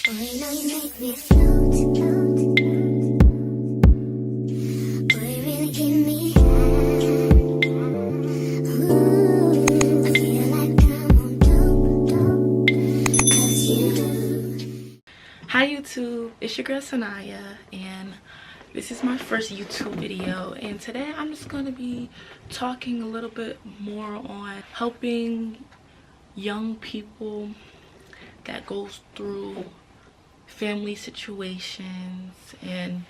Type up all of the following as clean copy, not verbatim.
you know you make me float, float. Boy, you really give me high. Ooh, I feel like I'm on dope, dope. 'Cause you. Hi YouTube, it's your girl Sanaya, and this is my first YouTube video, and today I'm just going to be talking a little bit more on helping young people that goes through family situations and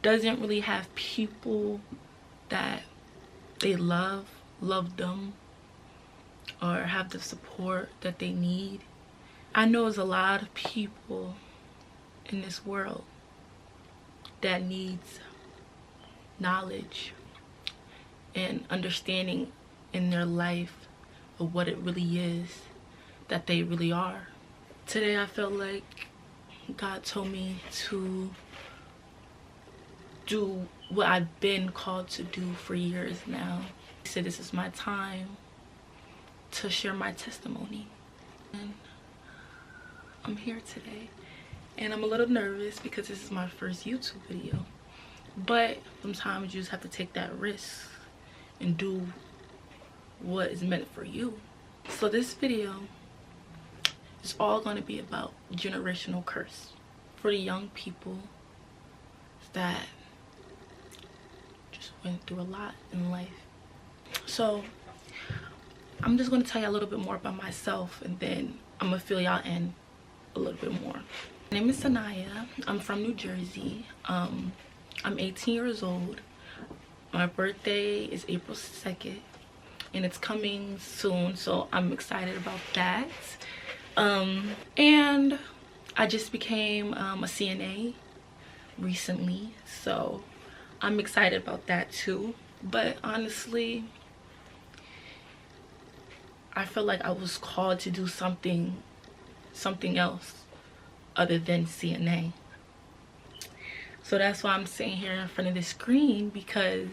doesn't really have people that they love them, or have the support that they need. I know there's a lot of people in this world that needs knowledge and understanding in their life of what it really is that they really are. Today I felt like God told me to do what I've been called to do for years now. He said this is my time to share my testimony, and I'm here today. And I'm a little nervous because this is my first YouTube video, but sometimes you just have to take that risk and do what is meant for you. So this video is all going to be about generational curse for the young people that just went through a lot in life. So I'm just going to tell you a little bit more about myself, and then I'm going to fill y'all in a little bit more. My name is Sanaya. I'm from New Jersey. I'm 18 years old. My birthday is April 2nd, and it's coming soon, so I'm excited about that. And I just became a CNA recently, so I'm excited about that too. But honestly, I feel like I was called to do something else other than CNA. So that's why I'm sitting here in front of the screen, because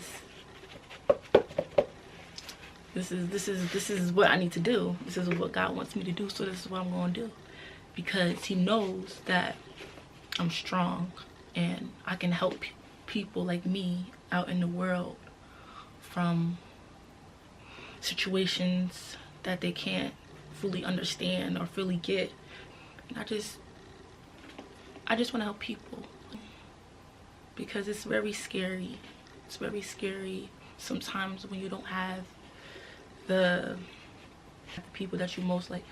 this is what I need to do. This is what God wants me to do, so this is what I'm going to do, because he knows that I'm strong and I can help people like me out in the world from situations that they can't fully understand or fully get. And I just want to help people, because it's very scary. It's very scary sometimes when you don't have the people that you most like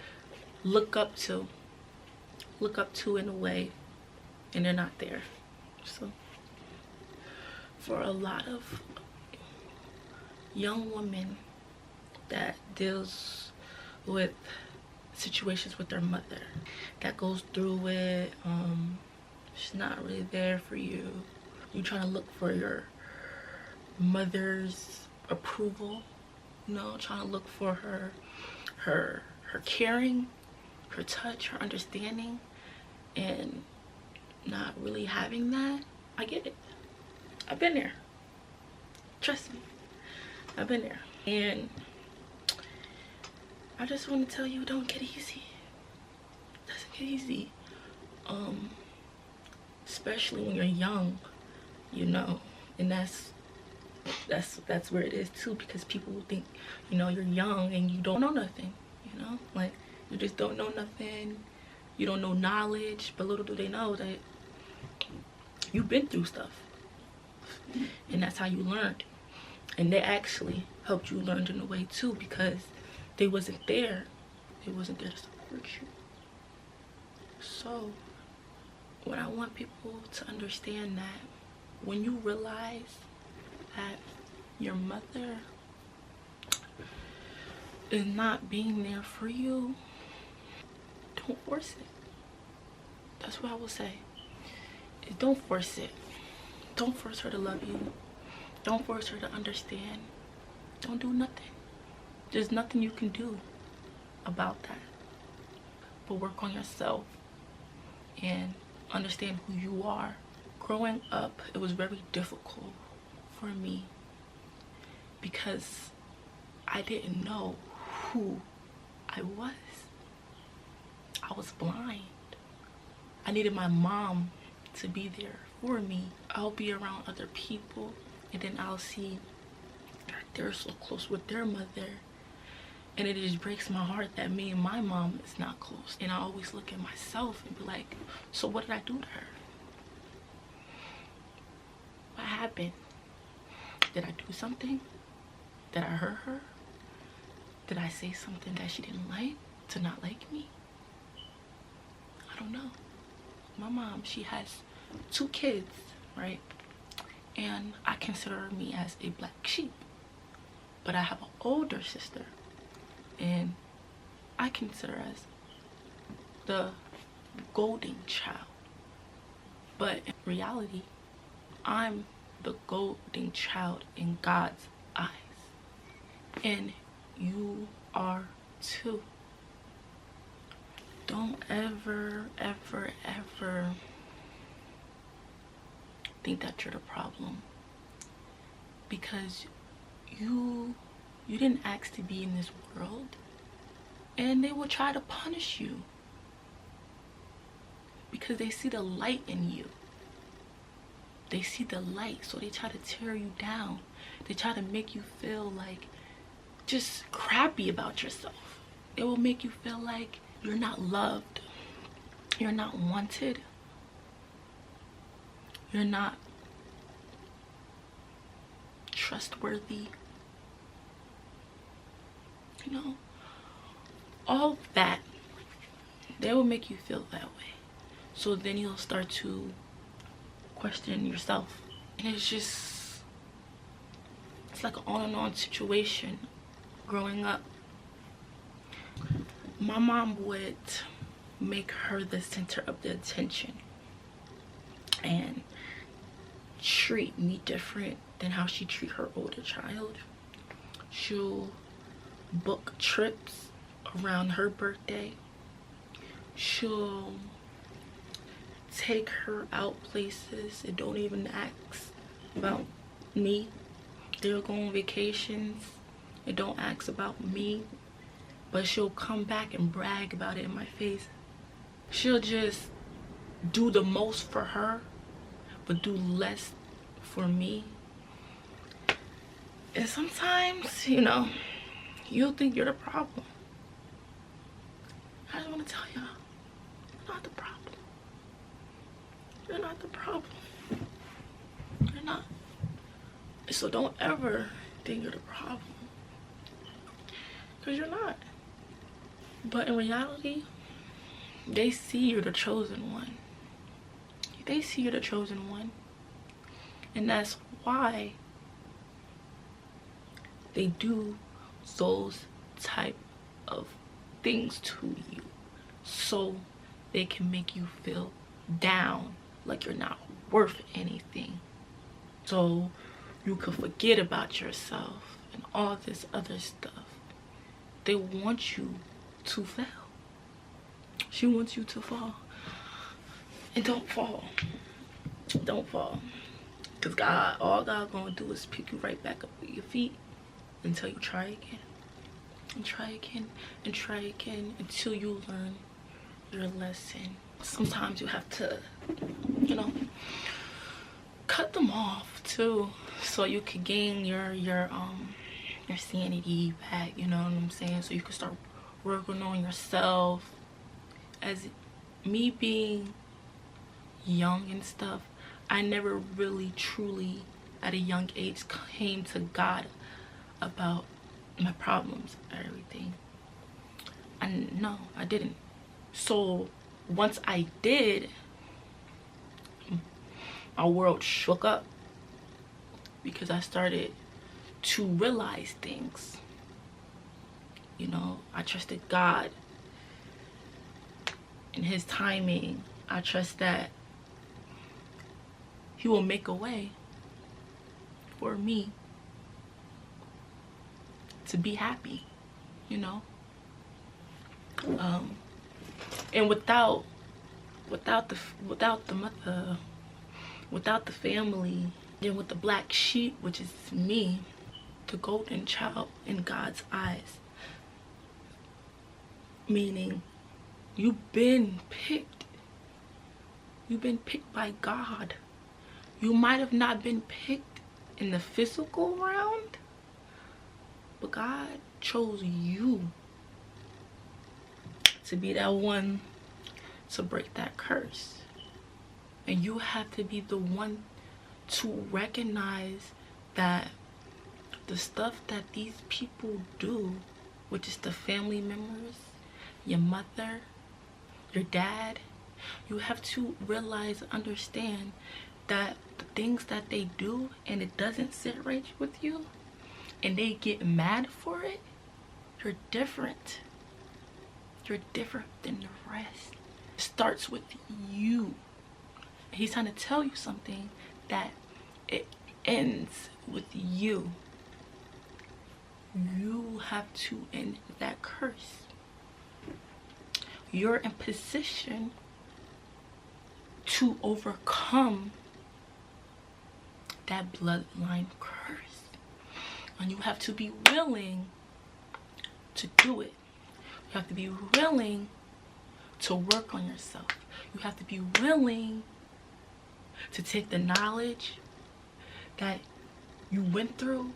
look up to in a way, and they're not there. So for a lot of young women that deals with situations with their mother, that goes through it, she's not really there for you. You're trying to look for your mother's approval, you know, trying to look for her caring, her touch, her understanding, and not really having that. I get it. I've been there. Trust me, I've been there. And I just want to tell you, don't get easy. It doesn't get easy. Especially when you're young, you know, and that's where it is too, because people will think, you know, you're young and you don't know nothing, you know, like you just don't know nothing, you don't know knowledge. But little do they know that you've been through stuff, and that's how you learned. And they actually helped you learn in a way too, because they wasn't there to support you. So what I want people to understand, that when you realize that your mother is not being there for you, don't force it. That's what I will say. Don't force it. Don't force her to love you. Don't force her to understand. Don't do nothing. There's nothing you can do about that, but work on yourself and understand who you are. Growing up, it was very difficult for me because I didn't know who I was. I was blind. I needed my mom to be there for me. I'll be around other people, and then I'll see that they're so close with their mother, and it just breaks my heart that me and my mom is not close. And I always look at myself and be like, so what did I do to her? What happened? Did I do something? Did I hurt her? Did I say something that she didn't like to not like me? I don't know. My mom, she has 2 kids, right? And I consider me as a black sheep. But I have an older sister, and I consider as the golden child. But in reality, I'm the golden child in God's eyes. And you are too. Don't ever, ever, ever think that you're the problem, because you didn't ask to be in this world, and they will try to punish you because they see the light in you. They see the light, so they try to tear you down. They try to make you feel like just crappy about yourself. It will make you feel like you're not loved, you're not wanted, you're not trustworthy. You know, all that, they will make you feel that way. So then you'll start to question yourself. And it's like an on and on situation growing up. My mom would make her the center of the attention and treat me different than how she treat her older child. She'll book trips around her birthday. She'll take her out places and don't even ask about me. They'll go on vacations and don't ask about me, but she'll come back and brag about it in my face. She'll just do the most for her but do less for me. And sometimes, you know, you'll think you're the problem. I just want to tell y'all, you're not the problem. You're not the problem. You're not. So don't ever think you're the problem, because you're not. But in reality, they see you're the chosen one. They see you're the chosen one. And that's why they do those type of things to you, so they can make you feel down, like you're not worth anything, so you can forget about yourself and all this other stuff. They want you to fail. She wants you to fall. And don't fall. Don't fall. Because God, all God gonna do is pick you right back up with your feet until you try again. And try again and try again until you learn your lesson. Sometimes you have to, you know, cut them off too, so you could gain your sanity back, you know what I'm saying? So you can start working on yourself. As me being young and stuff, I never really truly at a young age came to God about my problems and everything. No, I didn't. So once I did, my world shook up, because I started to realize things. You know, I trusted God in his timing. I trust that he will make a way for me to be happy, you know. And without the family, then with the black sheep, which is me, the golden child in God's eyes, meaning you've been picked You've been picked by God. You might have not been picked in the physical realm, but God chose you to be that one to break that curse. And you have to be the one to recognize that the stuff that these people do, which is the family members, your mother, your dad, you have to realize, understand that the things that they do and it doesn't sit right with you and they get mad for it, you're different. You're different than the rest. It starts with you. He's trying to tell you something, that it ends with you. You have to end that curse. You're in position to overcome that bloodline curse. And you have to be willing to do it. You have to be willing to work on yourself. You have to be willing to take the knowledge that you went through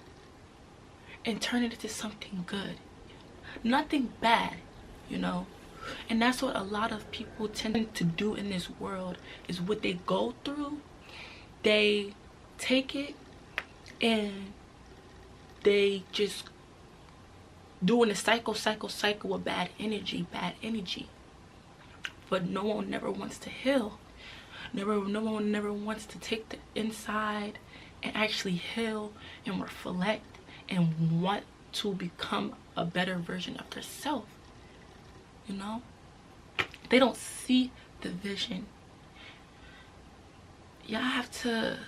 and turn it into something good. Nothing bad, you know. And that's what a lot of people tend to do in this world, is what they go through, they take it and they just doing a cycle of bad energy. But no one never wants to heal. No one never wants to take the inside and actually heal and reflect and want to become a better version of themselves. You know, they don't see the vision. Y'all have to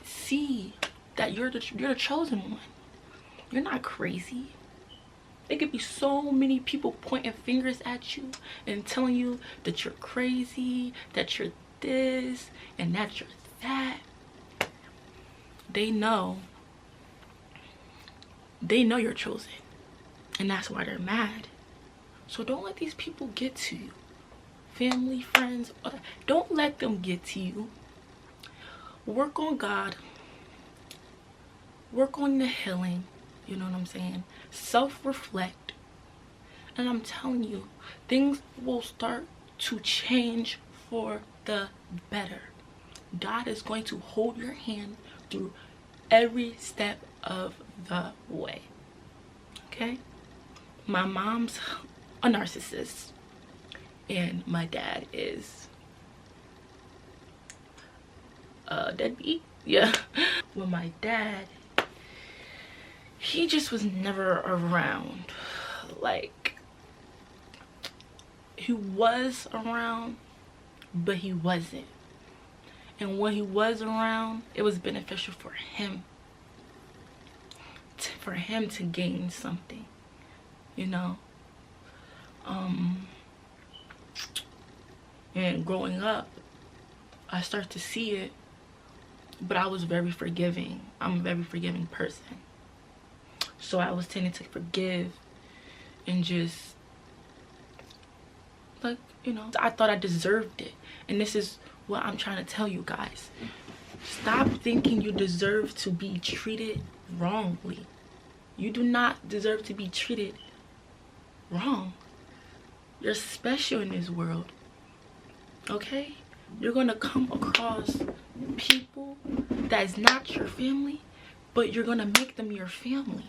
see that you're the chosen one. You're not crazy. There could be so many people pointing fingers at you and telling you that you're crazy, that you're this and that you're that. They know you're chosen, and that's why they're mad. So don't let these people get to you. Family, friends, don't let them get to you. Work on God. Work on the healing. You know what I'm saying? Self-reflect. And I'm telling you, things will start to change for the better. God is going to hold your hand through every step of the way. Okay? My mom's a narcissist and my dad is a deadbeat. Yeah. Well, my dad, he just was never around. Like, he was around, but he wasn't. And when he was around, it was beneficial for him. For him to gain something, you know. And growing up, I started to see it, but I was very forgiving. I'm a very forgiving person. So I was tending to forgive and just, like, you know, I thought I deserved it. And this is what I'm trying to tell you guys. Stop thinking you deserve to be treated wrongly. You do not deserve to be treated wrong. You're special in this world. Okay? You're going to come across people that is not your family, but you're going to make them your family.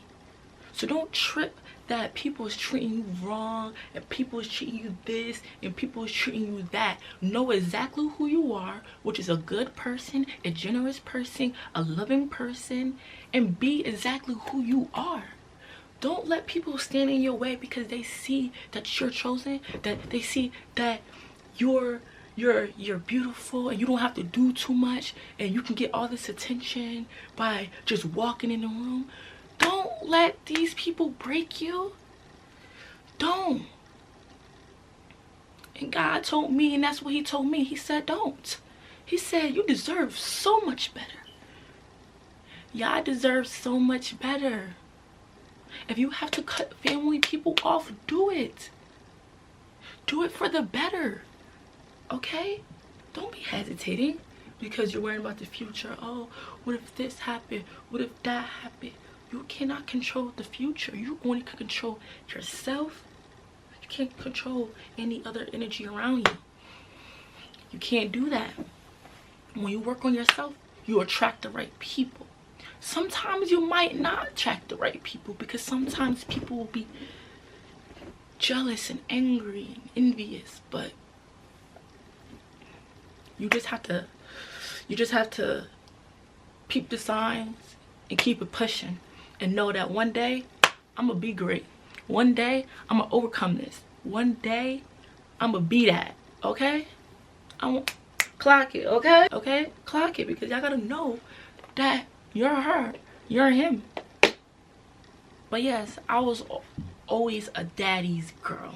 So don't trip that people is treating you wrong and people is treating you this and people is treating you that. Know exactly who you are, which is a good person, a generous person, a loving person, and be exactly who you are. Don't let people stand in your way because they see that you're chosen, that they see that you're beautiful and you don't have to do too much and you can get all this attention by just walking in the room. Don't let these people break you. Don't. And God told me, and that's what he told me. He said, don't. He said, you deserve so much better. Y'all deserve so much better. If you have to cut family people off, do it. Do it for the better. Okay? don't be hesitating because you're worrying about the future. Oh, what if this happened? What if that happened? You cannot control the future. You only can control yourself. You can't control any other energy around you. You can't do that. When you work on yourself, you attract the right people. Sometimes you might not attract the right people because sometimes people will be jealous and angry and envious, but you just have to peep the signs and keep it pushing and know that one day I'm gonna be great. One day I'm gonna overcome this. One day I'm gonna be that. Okay? I won't clock it. Okay? Okay? Clock it, because y'all gotta know that you're her, you're him. But yes, I was always a daddy's girl,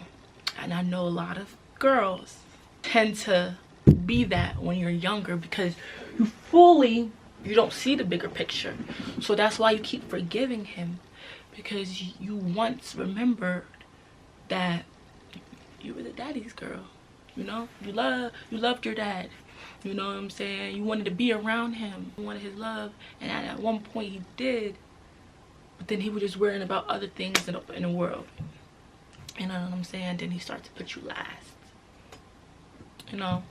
and I know a lot of girls tend to be that when you're younger because you don't see the bigger picture. So that's why you keep forgiving him, because you once remembered that you were the daddy's girl. You know, you loved your dad. You know what I'm saying? You wanted to be around him. You wanted his love, and at one point he did, but then he was just worrying about other things in the world. You know what I'm saying? Then he started to put you last. You know?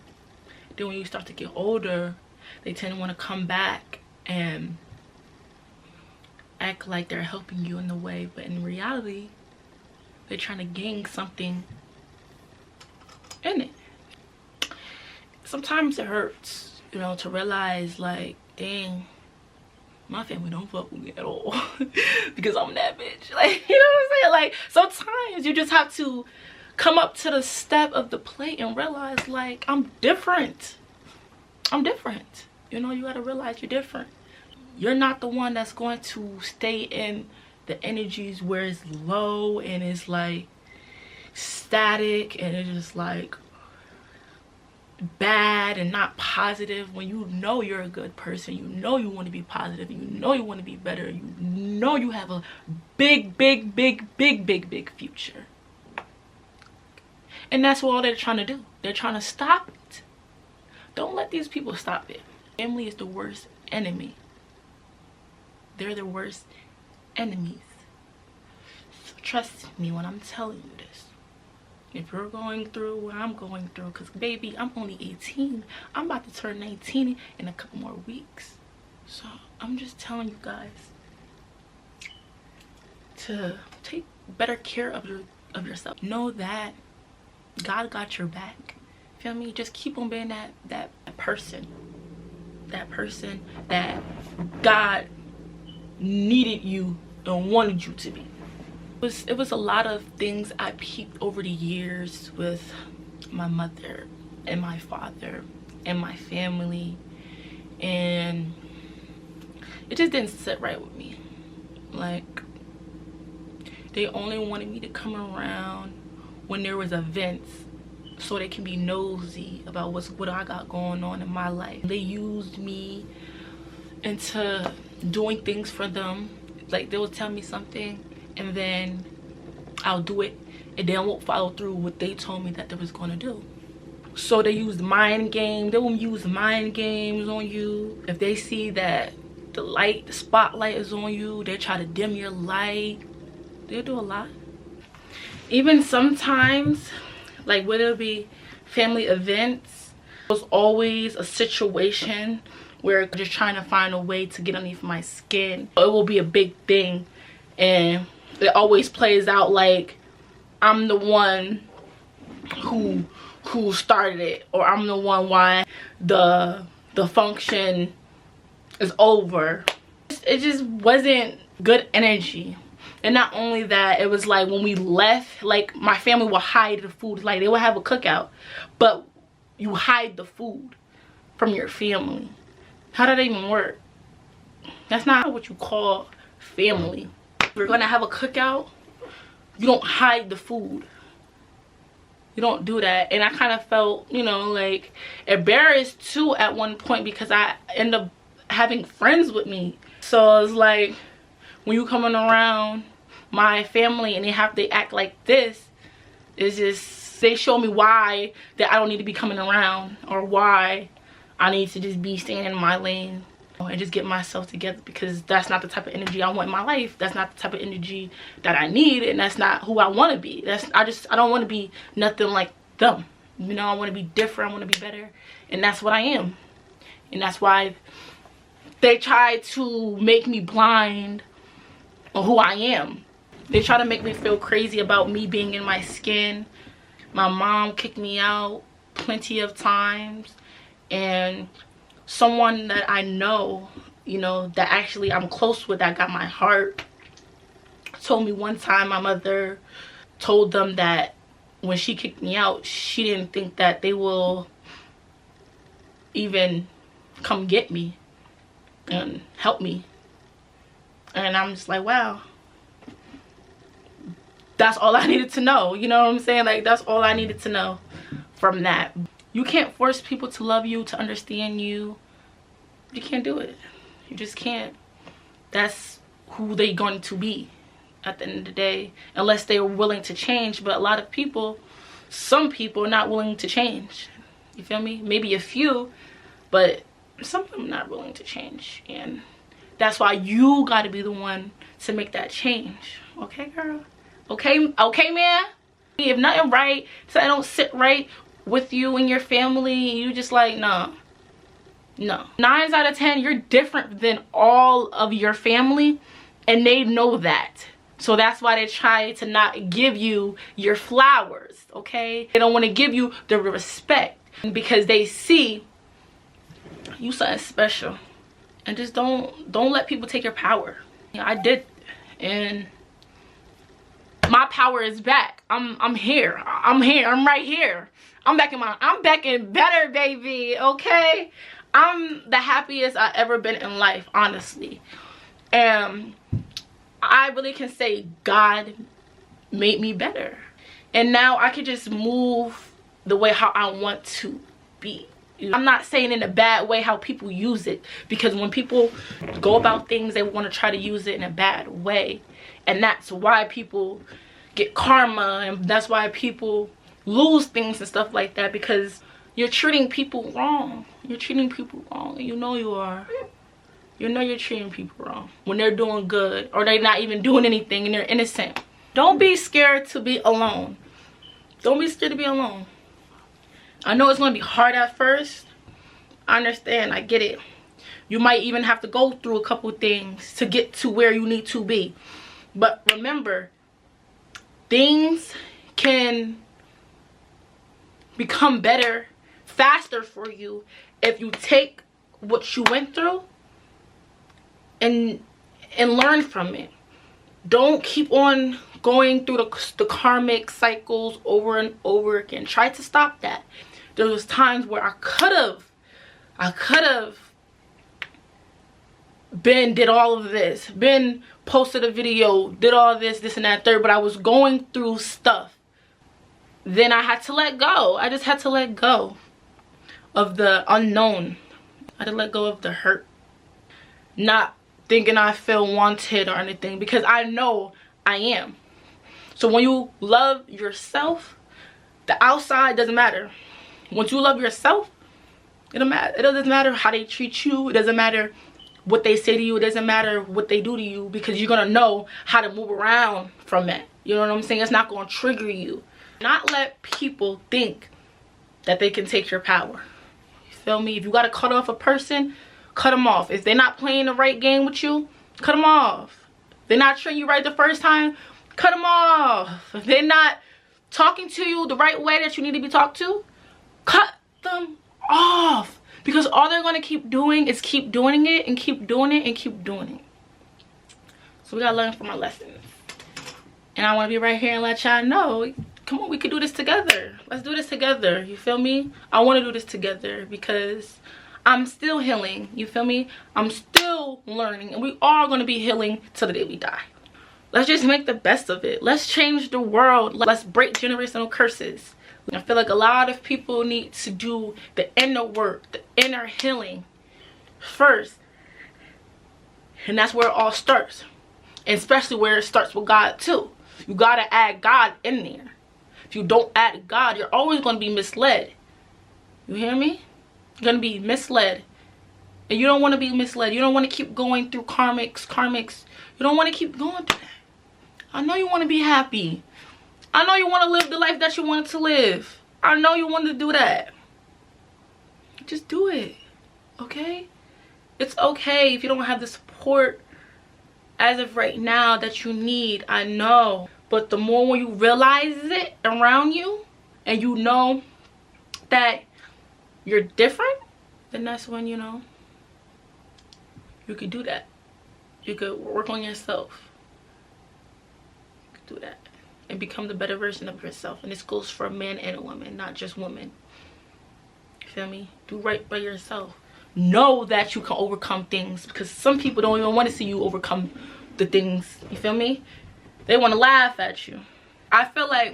Then when you start to get older, they tend to want to come back and act like they're helping you in the way, but in reality, they're trying to gain something in it. Sometimes it hurts, you know, to realize, like, dang, my family don't fuck with me at all because I'm that bitch. Like, you know what I'm saying? Like, sometimes you just have to come up to the step of the plate and realize, like, I'm different. I'm different. You know, you gotta realize you're different. You're not the one that's going to stay in the energies where it's low and it's like static and it's just like bad and not positive. When you know you're a good person, you know you want to be positive, you know you want to be better, you know you have a big future. And that's what all they're trying to do. They're trying to stop it. Don't let these people stop it. Family is the worst enemy. They're the worst enemies. So trust me when I'm telling you this. If you're going through what I'm going through, because baby, I'm only 18. I'm about to turn 19 in a couple more weeks. So I'm just telling you guys to take better care of yourself. Know that God got your back. Feel me? Just keep on being that person. That person that God needed you and wanted you to be. It was a lot of things I peeped over the years with my mother and my father and my family, and it just didn't sit right with me. Like, they only wanted me to come around when there was events so they can be nosy about what I got going on in my life. They used me into doing things for them. Like, they would tell me something and then I'll do it and then I won't follow through what they told me that they was going to do. So they used mind games. They will use mind games on you. If they see that the spotlight is on you, they try to dim your light. They'll do a lot. Even sometimes, like whether it be family events, there's always a situation where I'm just trying to find a way to get underneath my skin. It will be a big thing and it always plays out like I'm the one who started it, or I'm the one why the function is over. It just wasn't good energy. And not only that, it was like when we left, like my family would hide the food. Like they would have a cookout, but you hide the food from your family. How did that even work? That's not what you call family. If you're gonna have a cookout, you don't hide the food. You don't do that. And I kind of felt, you know, like embarrassed too at one point because I end up having friends with me. So it's like when you coming around my family and they act like this, it's just they show me why that I don't need to be coming around, or why I need to just be staying in my lane and just get myself together, because that's not the type of energy I want in my life. That's not the type of energy that I need, and that's not who I want to be. I don't want to be nothing like them. You know, I want to be different. I want to be better, and that's what I am. And that's why they try to make me blind on who I am. They try to make me feel crazy about me being in my skin. My mom kicked me out plenty of times, and someone that I know, you know, that actually I'm close with, that got my heart, told me one time my mother told them that when she kicked me out, she didn't think that they will even come get me and help me. And I'm just like, wow, that's all I needed to know. You know what I'm saying? Like, that's all I needed to know from that. You can't force people to love you, to understand you. You can't do it. You just can't. That's who they're going to be at the end of the day, unless they're willing to change. But a lot of people, some people are not willing to change. You feel me? Maybe a few, but some of them are not willing to change. And that's why you got to be the one to make that change. Okay, girl? Okay, man? If nothing right, so I don't sit right with you and your family, and you just like, no. 9 out of 10, you're different than all of your family, and they know that. So that's why they try to not give you your flowers, okay? They don't want to give you the respect, because they see you something special. And just don't let people take your power. You know, I did, and my power is back. I'm here. I'm right here. I'm back in better, baby. Okay? I'm the happiest I've ever been in life, honestly. And I really can say God made me better. And now I can just move the way how I want to be. I'm not saying in a bad way how people use it, because when people go about things, they want to try to use it in a bad way. And that's why people get karma, and that's why people lose things and stuff like that, because you're treating people wrong. You're treating people wrong, and you know you are. You know you're treating people wrong when they're doing good, or they're not even doing anything and they're innocent. Don't be scared to be alone. Don't be scared to be alone. I know it's going to be hard at first. I understand. I get it. You might even have to go through a couple things to get to where you need to be. But remember, things can become better faster for you if you take what you went through and learn from it. Don't keep on going through the karmic cycles over and over again. Try to stop that. There was times where I could have did all of this, posted a video, did all this and that, third, but I was going through stuff. Then I had to let go. I just had to let go of the unknown. I had to let go of the hurt. Not thinking I feel wanted or anything, because I know I am. So when you love yourself, the outside doesn't matter. Once you love yourself, it doesn't matter how they treat you. It doesn't matter what they say to you. It doesn't matter what they do to you, because you're gonna know how to move around from it. You know what I'm saying? It's not gonna trigger you. Not let people think that they can take your power. You feel me? If you gotta cut off a person, cut them off. If they're not playing the right game with you, cut them off. If they're not treating you right the first time, cut them off. If they're not talking to you the right way that you need to be talked to, cut them off. Because all they're going to keep doing is keep doing it and keep doing it and keep doing it. So we got to learn from our lessons. And I want to be right here and let y'all know, come on, we could do this together. Let's do this together. You feel me? I want to do this together because I'm still healing. You feel me? I'm still learning. And we are going to be healing till the day we die. Let's just make the best of it. Let's change the world. Let's break generational curses. I feel like a lot of people need to do the inner work, the inner healing first. And that's where it all starts. And especially where it starts with God too. You got to add God in there. if you don't add God, you're always going to be misled. You hear me? You're going to be misled. And you don't want to be misled. You don't want to keep going through karmics. You don't want to keep going through that. I know you want to be happy. I know you want to live the life that you wanted to live. I know you want to do that. Just do it. Okay? It's okay if you don't have the support as of right now that you need. I know. But the more when you realize it around you and you know that you're different, then that's when, you know, you could do that. You could work on yourself. You could do that and become the better version of yourself. And this goes for a man and a woman, not just women. You feel me? Do right by yourself. Know that you can overcome things, because some people don't even want to see you overcome the things. You feel me? They want to laugh at you. I feel like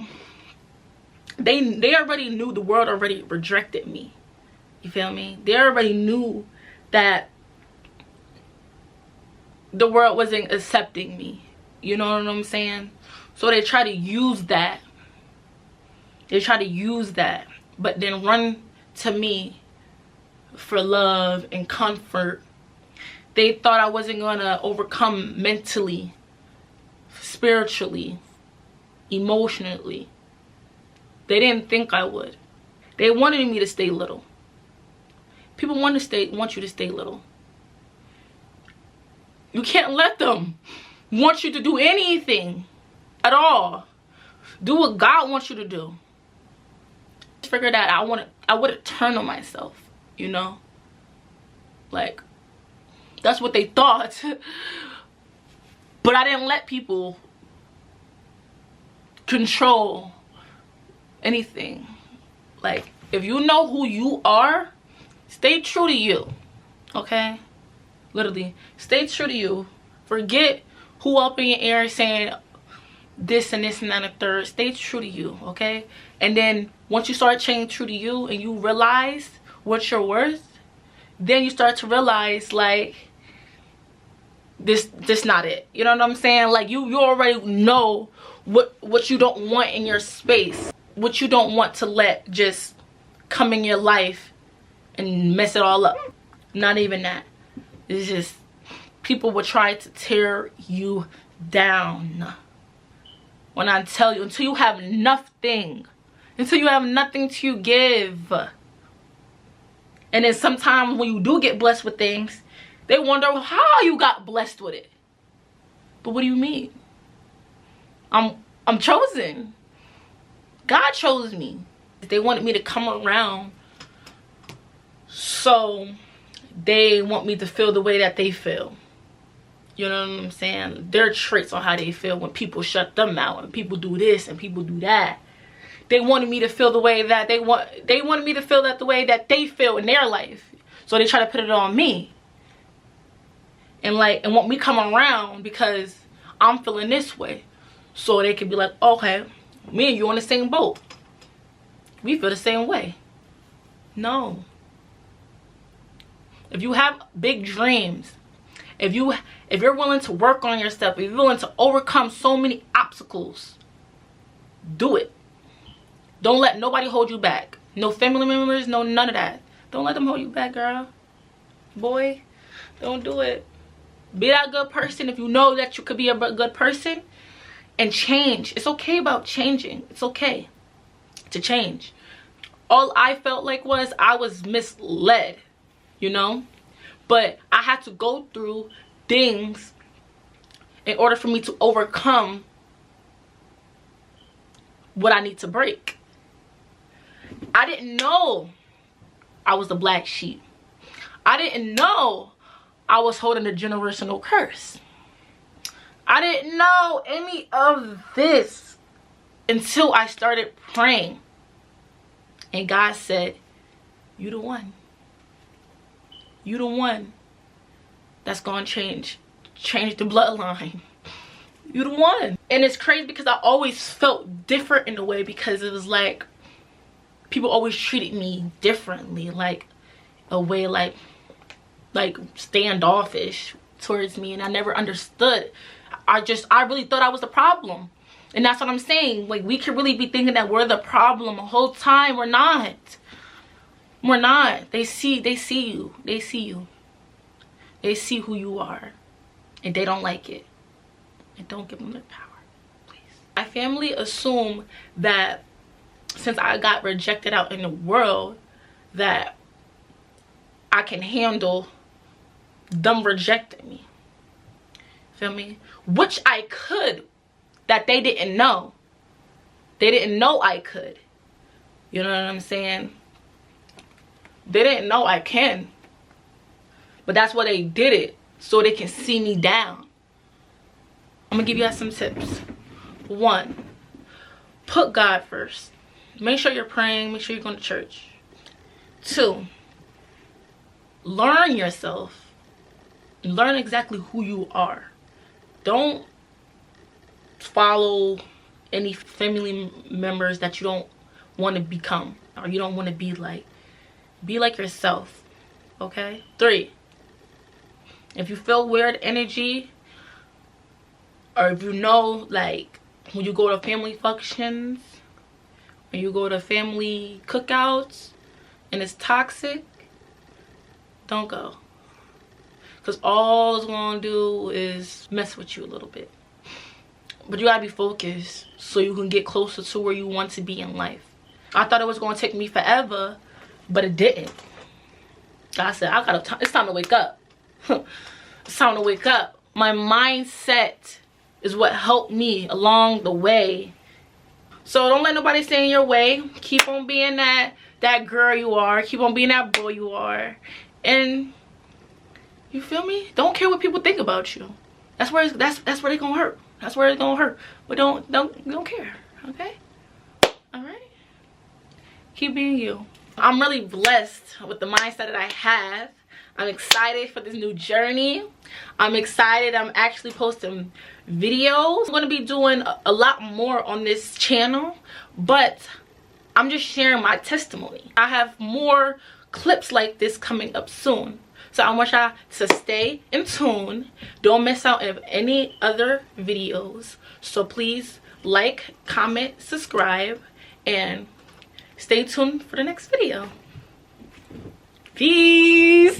they already knew, the world already rejected me. You feel me? They already knew that the world wasn't accepting me. You know what I'm saying? So they try to use that. They try to use that. But then run to me for love and comfort. They thought I wasn't going to overcome mentally, spiritually, emotionally. They didn't think I would. They wanted me to stay little. People want you to stay little. You can't let them want you to do anything at all. Do what God wants you to do. Figure that out. I would have turned on myself, you know? Like, that's what they thought. But I didn't let people control anything. Like, if you know who you are, stay true to you. Okay? Literally, stay true to you. Forget who up in your ear saying this and this and that and the third. Stay true to you, okay? And then once you start staying true to you and you realize what you're worth, then you start to realize, like, this not it. You know what I'm saying? Like, you already know what you don't want in your space, what you don't want to let just come in your life and mess it all up. Not even that. It's just people will try to tear you down. When I tell you, until you have nothing, until you have nothing to give. And then sometimes when you do get blessed with things, they wonder how you got blessed with it. But what do you mean? I'm chosen. God chose me. They wanted me to come around, so they want me to feel the way that they feel. You know what I'm saying? Their traits on how they feel when people shut them out and people do this and people do that. They wanted me to feel the way that they wanted me to feel that the way that they feel in their life. So they try to put it on me. And want me come around because I'm feeling this way. So they can be like, okay, me and you on the same boat. We feel the same way. No. If you have big dreams, if you're willing to work on yourself, if you're willing to overcome so many obstacles, do it. Don't let nobody hold you back. No family members, no none of that. Don't let them hold you back, girl. Boy, don't do it. Be that good person if you know that you could be a good person, and change. It's okay about changing. It's okay to change. All I felt like was I was misled, you know? But I had to go through things in order for me to overcome what I need to break. I didn't know I was the black sheep. I didn't know I was holding a generational curse. I didn't know any of this until I started praying. And God said, you the one. You the one that's gonna change the bloodline. You the one. And it's crazy because I always felt different in a way, because it was like people always treated me differently, like a way like standoffish towards me, and I never understood. I really thought I was the problem. And that's what I'm saying. Like, we could really be thinking that we're the problem the whole time. We're not. We're not. They see you. They see you. They see who you are. And they don't like it. And don't give them their power, please. My family assume that since I got rejected out in the world, that I can handle them rejecting me. Feel me? Which I could. That they didn't know. They didn't know I could. You know what I'm saying? They didn't know I can. But that's why they did it. So they can see me down. I'm going to give you guys some tips. 1. Put God first. Make sure you're praying. Make sure you're going to church. 2. Learn yourself. Learn exactly who you are. Don't follow any family members that you don't want to become or you don't want to be like. Be like yourself. Okay? 3. If you feel weird energy, or if you know, like, when you go to family functions, when you go to family cookouts and it's toxic, don't go. Because all it's going to do is mess with you a little bit. But you gotta be focused so you can get closer to where you want to be in life. I thought it was gonna take me forever, but it didn't. God said, it's time to wake up. It's time to wake up. My mindset is what helped me along the way. So don't let nobody stand in your way. Keep on being that girl you are. Keep on being that boy you are. And you feel me? Don't care what people think about you. That's where they gonna hurt. That's where it's gonna hurt. But don't care. Okay? Alright? Keep being you. I'm really blessed with the mindset that I have. I'm excited for this new journey. I'm excited. I'm actually posting videos. I'm gonna be doing a lot more on this channel, but I'm just sharing my testimony. I have more clips like this coming up soon. So I want y'all to stay in tune. Don't miss out on any other videos. So please like, comment, subscribe, and stay tuned for the next video. Peace.